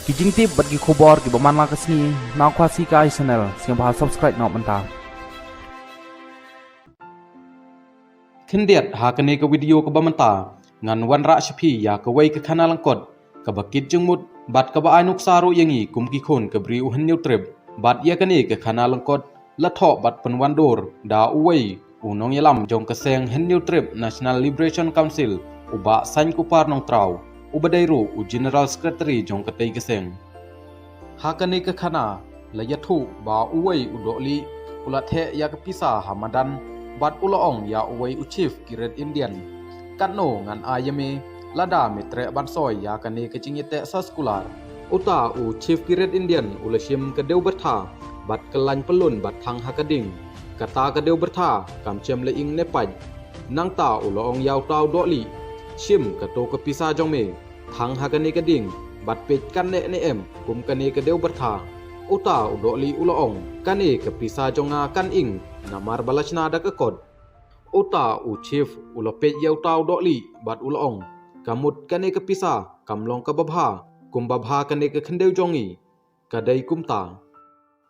Kijing tip bagi kubor ki baman la kesni na kwasi ka channel siang bahal subscribe na menta. Kendiat ha kene ke video ke bamenta ngan wan ra shpi ya ke wei ke kana langkot ke bakit jengmut bat ke ba ainuk saru yangi kum ki khon ke bri uhan new trip bat ya kene ke kana langkot la tho bat penwan dor da uwei unong yalam jong ke seng hen new trip National Liberation Council uba san kupar nong trau ubadairu u General Secretary jong katay keseng. Hakane ke khana la yathu ba uwei udoli ulathe ya ke pisa hamadan bat uloong ya uwei u Chief ki Red Indian kanno ngan ayame lada mitre bansoy ya kane ke cingite sa skular uta u Chief ki Red Indian ulashim ke deu bertha bat kelan pelun bat thang hakading kata ke deu bertha kam chem le ing nepaj nang ta uloong yaw tau doli shim ka to ka pisa jong me thang hakane ka ding bat pet kan ne em kum kane ka deu bertha uta udoli uloong kane ka pisa jonga kan ing namar balachna da ka kod uta u Chief ulopet yaw tau doli bat uloong kamut kane ka pisa kamlong ka babha kum babha kane ka khendeu jongi kadai kumta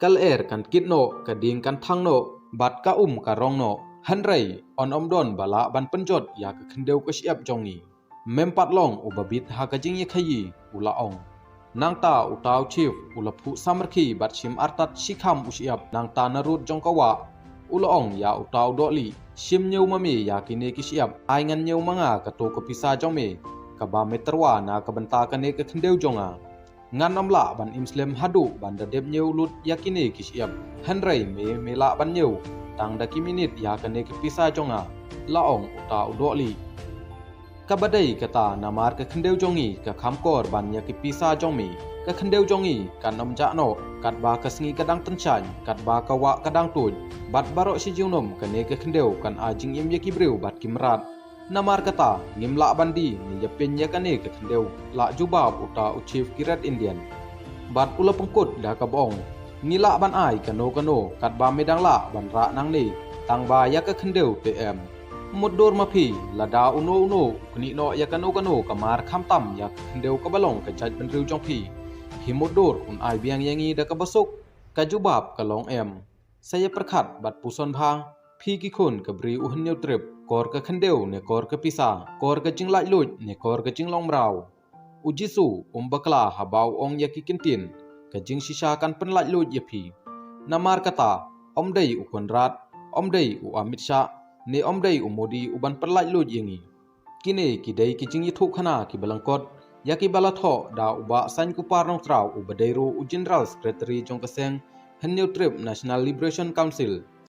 kal kan kitno ka ding kan thang no bat ka ka rong no hanrei on omdon bala ban penjot ya ka khendeu ka siap jongi mempat long ubabit ha ka jing ye khayi ulaong nangta utau Chief ulaphu samarki bat shim artat shikham usiap nangta narut jongkawa ulaong ya utau doli shim nyeu mami ya kine ki siap ai ngan nyeu manga ka to ka pisa jongme ka ba meterwa na ka banta ka ne ka khendeu jonga ngan amla ban imslem hadu ban da deb nyeu lut ya kine ki siap hanrei me mela ban nyeu tang da ki minit ya ka ne ka pisa jonga laong utau doli kabadai kata namar ke khendeu jongi ka khamkor ban ya ki pisa jongmi ka khendeu jongi kan namja no kat ba ka sngi kadang tenchan kat ba ka wa kadang tuj bat barok si jungnom ka ne ka khendeu kan ajing im ya ki breu bat kimrat namar kata ngimla bandi ni ya pen ya ka ne ka khendeu la jubab uta u Chief ki Red Indian bat ula pengkut da ka bong ngila ban ai kano kat ba medang la ban ra nang ni tang ba ya ka khendeu tm mudur mapi lada uno kni no ya kano kamar khamtam ya khendeu ka balong ka jaj ban riu jong phi himudur un ai biang yangi da ka basuk ka jubab ka long em saya perkhat bat puson bha phi ki khun ka bri u hnneu trip kor ka khendeu ne kor ka pisa kor ka jinglai lut ne kor ka jinglong mrau ujisu bakla habau ong ya ki kintin ka jing shisha kan penlai lut ya phi namar kata omdei u konrad omdei u Amit Shah ne omdei umodi uban perlai lut yengi kine kidai ki jing yithu khana ki balangkot ya ki balatho da uba san kupar nong trau ubadairu u General Secretary jong kaseng hnneu trip National Liberation Council